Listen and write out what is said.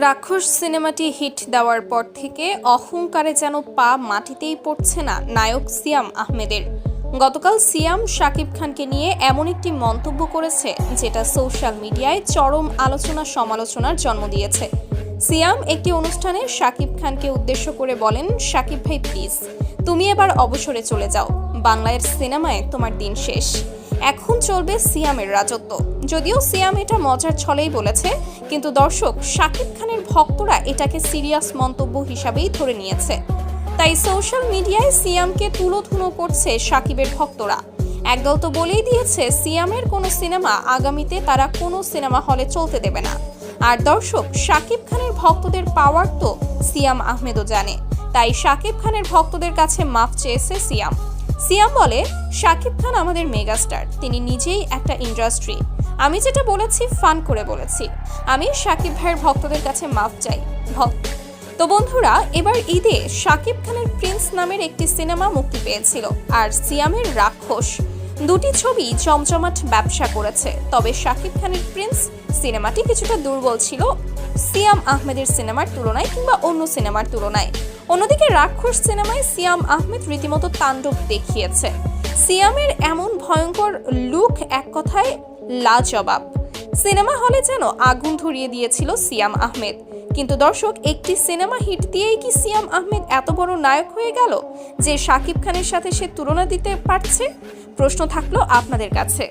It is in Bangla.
রাক্ষস সিনেমাটি হিট দেওয়ার পর থেকে অহংকারে যেন পা মাটিতেই পড়ছে না নায়ক সিয়াম আহমেদের। গতকাল সিয়াম শাকিব খানকে নিয়ে এমন একটি মন্তব্য করেছে যেটা সোশ্যাল মিডিয়ায় চরম আলোচনা সমালোচনার জন্ম দিয়েছে। সিয়াম একটি অনুষ্ঠানে শাকিব খানকে উদ্দেশ্য করে বলেন, শাকিব ভাই প্লিজ, তুমি এবার অবসরে চলে যাও, বাংলার সিনেমায় তোমার দিন শেষ, এখন চলবে সিয়ামের রাজত্ব। যদিও সিয়াম এটা মজার ছলেই বলেছে, কিন্তু দর্শক শাকিব খানের ভক্তরা এটাকে সিরিয়াস মন্তব্য হিসাবেই ধরে নিয়েছে। তাই সোশ্যাল মিডিয়ায় সিয়ামকে তুলোধুনো করছে শাকিবের ভক্তরা। একদল তো বলেই দিয়েছে সিয়ামের কোনো সিনেমা আগামীতে তারা কোনো সিনেমা হলে চলতে দেবে না। আর দর্শক, শাকিব খানের ভক্তদের পাওয়ার তো সিয়াম আহমেদও জানে, তাই শাকিব খানের ভক্তদের কাছে মাফ চেয়েছে সিয়াম। সিয়াম বলে, শাকিব খান আমাদের মেগাস্টার, তিনি নিজেই একটা ইন্ডাস্ট্রি, আমি যেটা বলেছি ফান করে বলেছি, আমি শাকিব ভাইয়ের ভক্তদের কাছে মাফ চাই। তো বন্ধুরা, এবার ঈদে শাকিব খানের প্রিন্স নামের একটি সিনেমা মুক্তি পেয়েছিল, আর সিয়ামের রাক্ষস, দুটি ছবি জমজমাট ব্যবসা করেছে। তবে শাকিব খানের প্রিন্স সিনেমাটি কিছুটা দুর্বল ছিল সিয়াম আহমেদের সিনেমার তুলনায় কিংবা অন্য সিনেমার তুলনায়। অন্যদিকে রাক্ষস সিনেমায় সিয়াম আহমেদ রীতিমতো তাণ্ডব দেখিয়েছে। সিয়ামের এমন ভয়ঙ্কর লুক এক কথায় লাজবাব। সিনেমা হলে যেন আগুন ধরিয়ে দিয়েছিল সিয়াম আহমেদ। কিন্তু দর্শক, একটি সিনেমা হিট দিয়েই কি সিয়াম আহমেদ এত বড় নায়ক হয়ে গেল যে শাকিব খানের সাথে সে তুলনা দিতে পারছে? প্রশ্ন থাকলো আপনাদের কাছে।